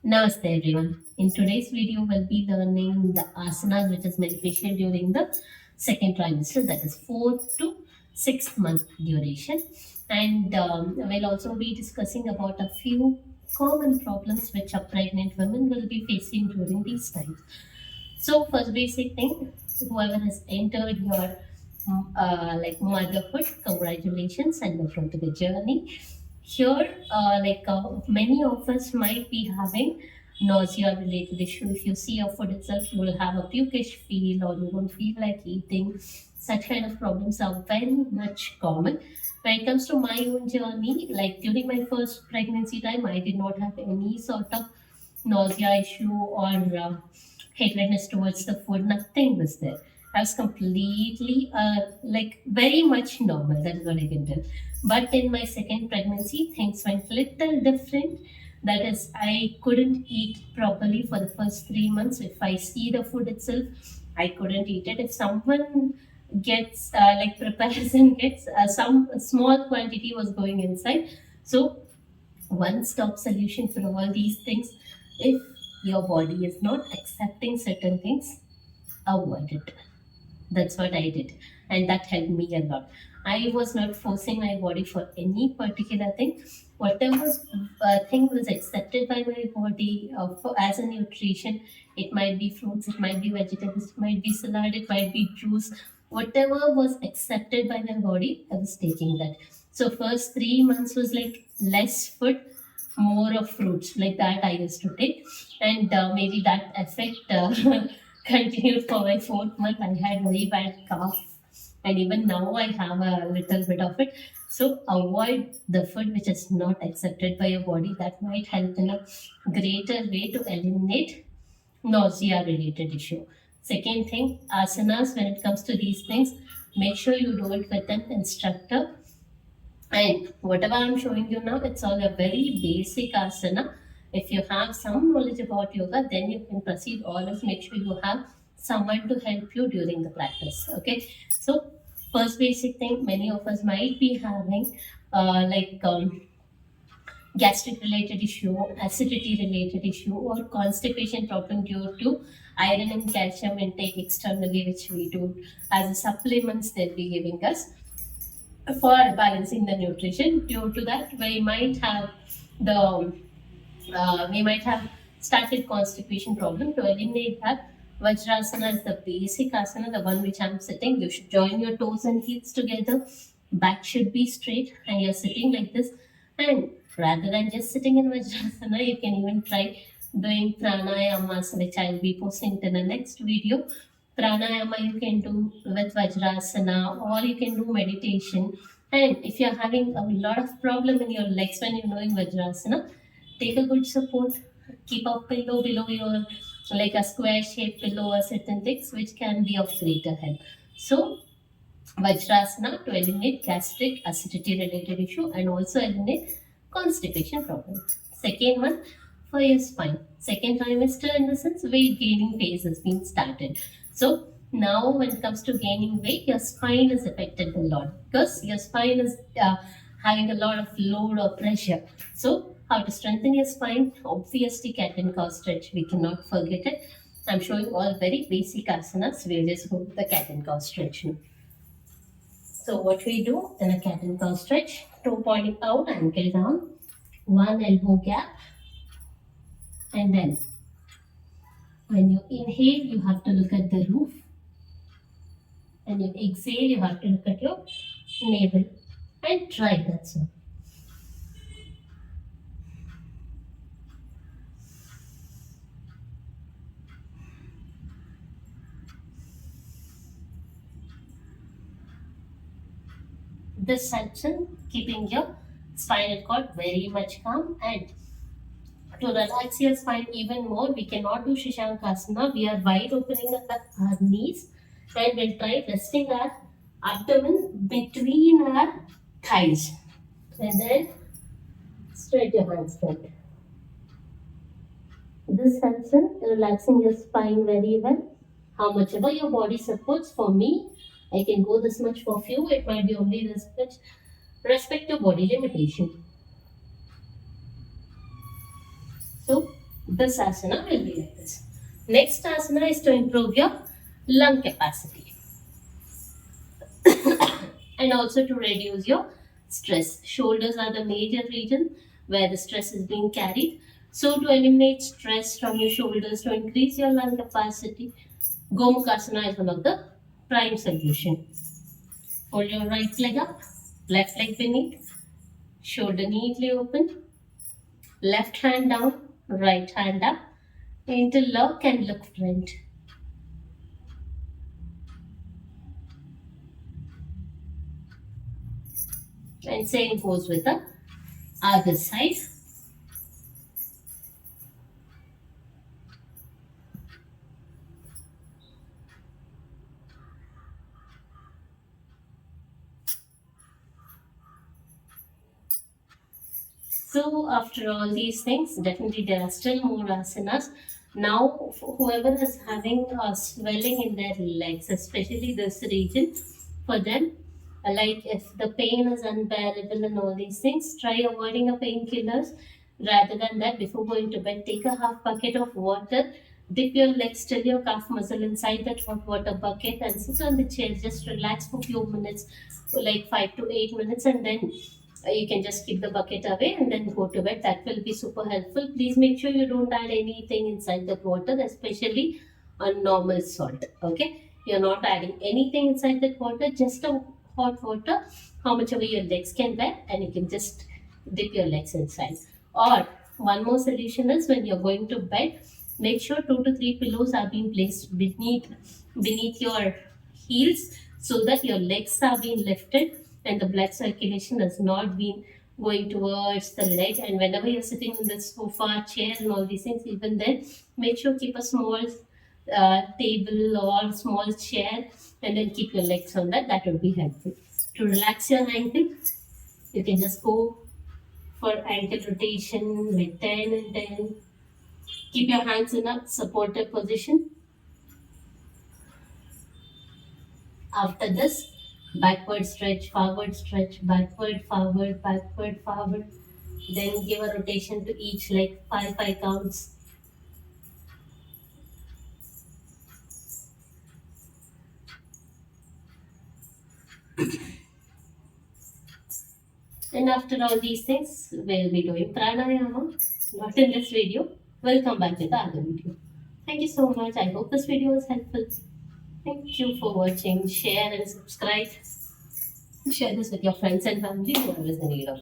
Namaste everyone. In today's video, we'll be learning the asanas which is beneficial during the second trimester, that is 4th to 6th month duration. And we'll also be discussing about a few common problems which a pregnant women will be facing during these times. So first basic thing, whoever has entered your like motherhood, congratulations and welcome to the journey. Here, many of us might be having nausea related issue. If you see your food itself, you will have a pukish feel or you won't feel like eating. Such kind of problems are very much common. When it comes to my own journey, like during my first pregnancy time, I did not have any sort of nausea issue or hatredness towards the food. Nothing was there. I was completely like very much normal. That is what I can tell. But in my second pregnancy, things went little different. That is, I couldn't eat properly for the first 3 months. If I see the food itself, I couldn't eat it. If someone gets like prepares and gets some small quantity was going inside. So one stop solution for all these things, if your body is not accepting certain things, avoid it. That's what I did, and that helped me a lot. I was not forcing my body for any particular thing. Whatever thing was accepted by my body as a nutrition, it might be fruits, it might be vegetables, it might be salad, it might be juice. Whatever was accepted by my body, I was taking that. So first 3 months was like less food, more of fruits. Like that I used to take, and maybe that effect continued for my 4th month. I had very bad cough, and even now I have a little bit of it. So avoid the food which is not accepted by your body. That might help in a greater way to eliminate nausea related issue. Second thing, asanas, when it comes to these things, make sure you do it with an instructor. And whatever I'm showing you now, it's all a very basic asana. If you have some knowledge about yoga, then you can proceed, or else make sure you have someone to help you during the practice. Okay. So first basic thing, many of us might be having gastric related issue, acidity related issue, or constipation problem due to iron and calcium intake externally, which we do as a supplements they'll be giving us for balancing the nutrition. Due to that, the we might have started constipation problem. To eliminate that, Vajrasana is the basic asana, the one which I'm sitting. You should join your toes and heels together. Back should be straight, and you're sitting like this. And rather than just sitting in Vajrasana, you can even try doing pranayamas, which I'll be posting in the next video. Pranayama you can do with Vajrasana, or you can do meditation. And if you're having a lot of problem in your legs when you're doing Vajrasana, take a good support. Keep a pillow below your, like a square shaped pillow or certain things which can be of greater help. So Vajrasana to eliminate gastric acidity related issue and also eliminate constipation problem. Second one, for your spine. Second trimester, in the sense weight gaining phase has been started. So now when it comes to gaining weight, your spine is affected a lot because your spine is having a lot of load or pressure. So how to strengthen your spine? Obviously cat and cow stretch, we cannot forget it. I'm showing all very basic asanas. We'll just go with the cat and cow stretch now. So what we do in a cat and cow stretch, toe pointing out, ankle down, one elbow gap, and then when you inhale, you have to look at the roof, and you exhale, you have to look at your navel, and try that. So this helps in keeping your spinal cord very much calm. And to relax your spine even more, we cannot do Shashankasana. We are wide opening our knees, and we'll try resting our abdomen between our thighs. And then straight your hands front. This helps in relaxing your spine very well. How much ever your body supports. For me, I can go this much. For few, it might be only this much. Respect your body limitation. So This asana will be like this. Next asana is to improve your lung capacity and also to reduce your stress. Shoulders are the major region where the stress is being carried. So to eliminate stress from your shoulders, to increase your lung capacity, Gomukhasana is one of the prime solution. Hold your right leg up, left leg beneath, shoulder neatly open, left hand down, right hand up, interlock and look front. And same goes with the other side. So after all these things, definitely there are still more asanas. Now, whoever is having swelling in their legs, especially this region, for them, like if the pain is unbearable and all these things, try avoiding a painkillers. Rather than that, before going to bed, take a half bucket of water, dip your legs till your calf muscle inside that hot water bucket and sit on the chair. Just relax for a few minutes, like 5 to 8 minutes, and then you can just keep the bucket away and then go to bed. That will be super helpful. Please make sure you don't add anything inside the water, especially a normal salt. Okay, you're not adding anything inside that water, just a hot water, how much ever your legs can bear, and you can just dip your legs inside. Or one more solution is when you're going to bed, make sure 2 to 3 pillows are being placed beneath your heels so that your legs are being lifted and the blood circulation has not been going towards the leg. And whenever you're sitting in the sofa, chair, and all these things, even then, make sure keep a small table or small chair and then keep your legs on that. That would be helpful. To relax your ankle, you can just go for ankle rotation like 10 and 10. Keep your hands in a supportive position. After this, backward stretch, backward, forward, backward, forward. Then give a rotation to each leg, 5 counts. And after all these things, we'll be doing pranayama. Not in this video. We'll come back with the other video. Thank you so much. I hope this video was helpful. Thank you for watching. Share and subscribe. Share this with your friends and family who are in need of.